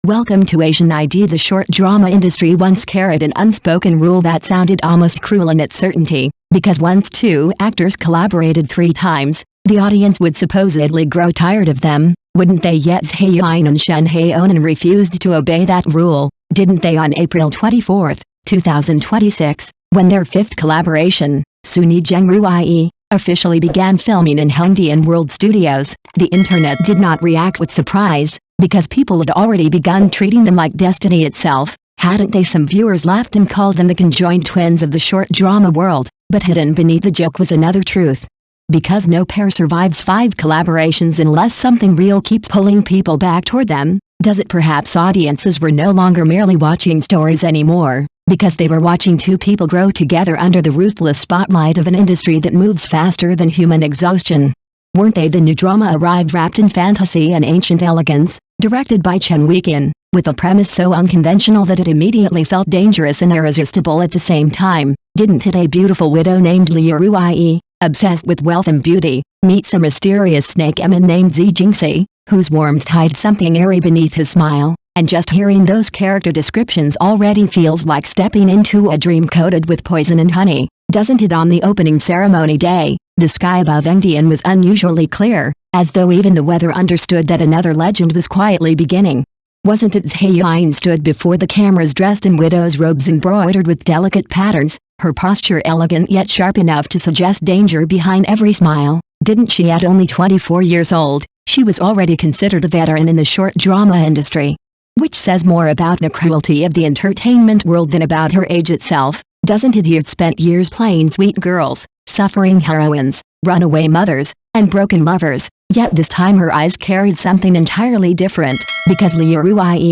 Welcome to Asian ID. The short drama industry once carried an unspoken rule that sounded almost cruel in its certainty, because once two actors collaborated 3 times, the audience would supposedly grow tired of them, wouldn't they? Yet Yiying and Shen Haonan refused to obey that rule, didn't they? On April 24, 2026, when their 5th collaboration, Suni Zhengruyi, officially began filming in Hongdian World Studios, the internet did not react with surprise, because people had already begun treating them like destiny itself, hadn't they? Some viewers laughed and called them the conjoined twins of the short drama world, but hidden beneath the joke was another truth. Because no pair survives 5 collaborations unless something real keeps pulling people back toward them, does it? Perhaps audiences were no longer merely watching stories anymore, because they were watching 2 people grow together under the ruthless spotlight of an industry that moves faster than human exhaustion. Weren't they? The new drama arrived wrapped in fantasy and ancient elegance, directed by Chen Weekin, with a premise so unconventional that it immediately felt dangerous and irresistible at the same time, didn't it? A beautiful widow named Liu, obsessed with wealth and beauty, meets a mysterious snake man named Zhai, whose warmth hides something eerie beneath his smile, and just hearing those character descriptions already feels like stepping into a dream coated with poison and honey, doesn't it? On the opening ceremony day, the sky above Hongdian was unusually clear, as though even the weather understood that another legend was quietly beginning. Wasn't it? Hae-in stood before the cameras dressed in widow's robes embroidered with delicate patterns, her posture elegant yet sharp enough to suggest danger behind every smile, didn't she? At only 24 years old, she was already considered a veteran in the short drama industry. Which says more about the cruelty of the entertainment world than about her age itself, doesn't it? He had spent years playing sweet girls, suffering heroines, runaway mothers, and broken lovers, yet this time her eyes carried something entirely different, because Liu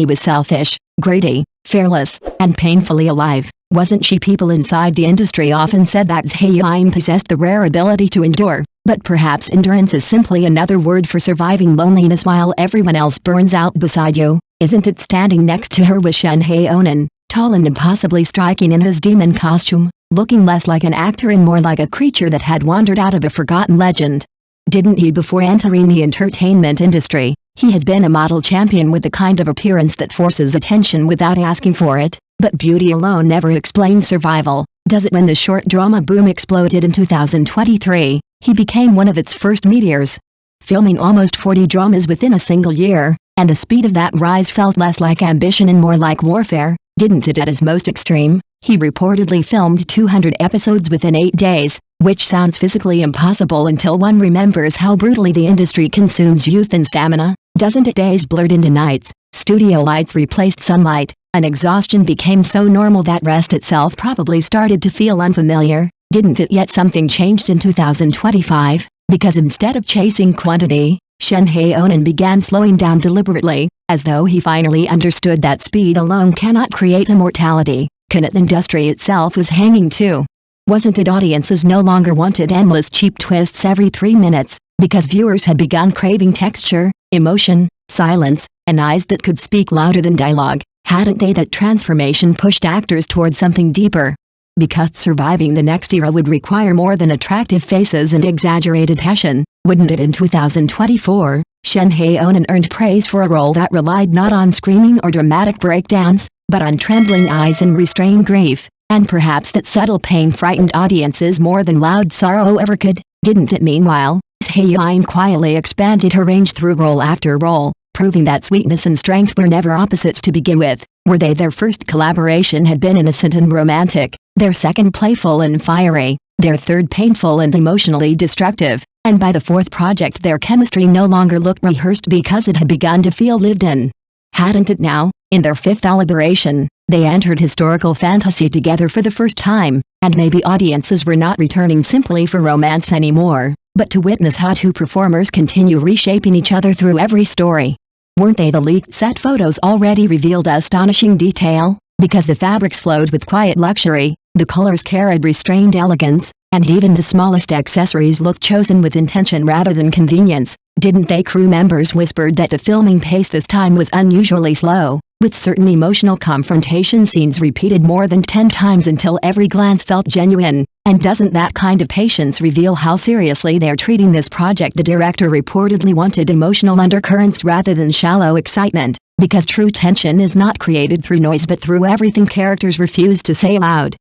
was selfish, greedy, fearless, and painfully alive, wasn't she? People inside the industry often said that Zhai possessed the rare ability to endure, but perhaps endurance is simply another word for surviving loneliness while everyone else burns out beside you, isn't it? Standing next to her was Shen Haonan, tall and impossibly striking in his demon costume, looking less like an actor and more like a creature that had wandered out of a forgotten legend. Didn't he? Before entering the entertainment industry, he had been a model champion with the kind of appearance that forces attention without asking for it, but beauty alone never explains survival, does it? When the short drama boom exploded in 2023, he became one of its first meteors, filming almost 40 dramas within a single year, and the speed of that rise felt less like ambition and more like warfare, didn't it? At his most extreme, he reportedly filmed 200 episodes within 8 days, which sounds physically impossible until one remembers how brutally the industry consumes youth and stamina, doesn't it? Days blurred into nights, studio lights replaced sunlight, and exhaustion became so normal that rest itself probably started to feel unfamiliar, didn't it? Yet something changed in 2025, because instead of chasing quantity, Shen Haonan began slowing down deliberately, as though he finally understood that speed alone cannot create immortality. The industry itself was hanging too. Wasn't it? Audiences no longer wanted endless cheap twists every 3 minutes, because viewers had begun craving texture, emotion, silence, and eyes that could speak louder than dialogue, hadn't they? That transformation pushed actors toward something deeper. Because surviving the next era would require more than attractive faces and exaggerated passion, wouldn't it? In 2024, Shen Haonan earned praise for a role that relied not on screaming or dramatic breakdowns, but on trembling eyes and restrained grief, and perhaps that subtle pain frightened audiences more than loud sorrow ever could, didn't it? Meanwhile, Zhai quietly expanded her range through role after role, proving that sweetness and strength were never opposites to begin with. Were they? Their first collaboration had been innocent and romantic, their second playful and fiery, their third painful and emotionally destructive, and by the 4th project their chemistry no longer looked rehearsed because it had begun to feel lived in. Hadn't it? Now, in their 5th collaboration, they entered historical fantasy together for the first time, and maybe audiences were not returning simply for romance anymore, but to witness how 2 performers continue reshaping each other through every story. Weren't they? The leaked set photos already revealed astonishing detail, because the fabrics flowed with quiet luxury, The colors carried restrained elegance, and even the smallest accessories looked chosen with intention rather than convenience. Didn't they? Crew members whispered that the filming pace this time was unusually slow, with certain emotional confrontation scenes repeated more than 10 times until every glance felt genuine. And doesn't that kind of patience reveal how seriously they're treating this project? The director reportedly wanted emotional undercurrents rather than shallow excitement, because true tension is not created through noise but through everything characters refuse to say aloud.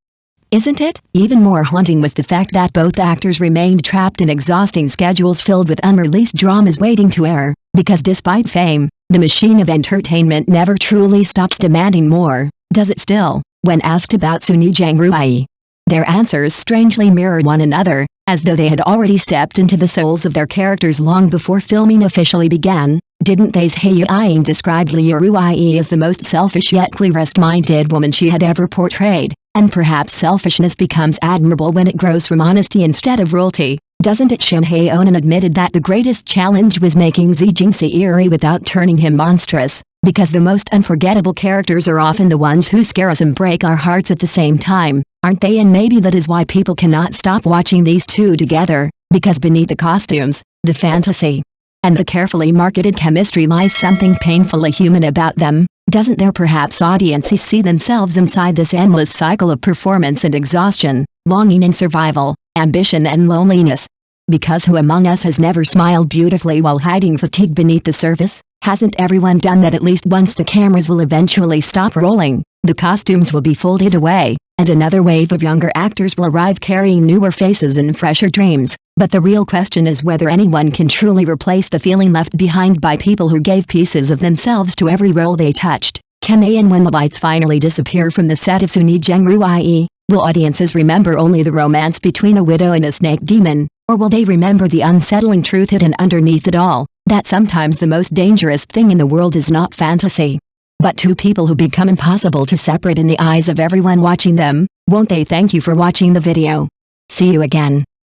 Isn't it? Even more haunting was the fact that both actors remained trapped in exhausting schedules filled with unreleased dramas waiting to air, because despite fame, the machine of entertainment never truly stops demanding more, does it still? When asked about Zhai, their answers strangely mirror one another, as though they had already stepped into the souls of their characters long before filming officially began. Didn't they? Yiying described Zhai as the most selfish yet clearest-minded woman she had ever portrayed, and perhaps selfishness becomes admirable when it grows from honesty instead of cruelty, doesn't it? Shen Haonan admitted that the greatest challenge was making Zhai eerie without turning him monstrous, because the most unforgettable characters are often the ones who scare us and break our hearts at the same time, aren't they? And maybe that is why people cannot stop watching these two together, because beneath the costumes, the fantasy, and the carefully marketed chemistry lies something painfully human about them, doesn't there? Perhaps audiences see themselves inside this endless cycle of performance and exhaustion, longing and survival, ambition and loneliness. Because who among us has never smiled beautifully while hiding fatigue beneath the surface? Hasn't everyone done that at least once? The cameras will eventually stop rolling, the costumes will be folded away, and another wave of younger actors will arrive carrying newer faces and fresher dreams. But the real question is whether anyone can truly replace the feeling left behind by people who gave pieces of themselves to every role they touched. Can they? And when the lights finally disappear from the set of Zhai, will audiences remember only the romance between a widow and a snake demon, or will they remember the unsettling truth hidden underneath it all, that sometimes the most dangerous thing in the world is not fantasy, but two people who become impossible to separate in the eyes of everyone watching them? Won't they? Thank you for watching the video. See you again.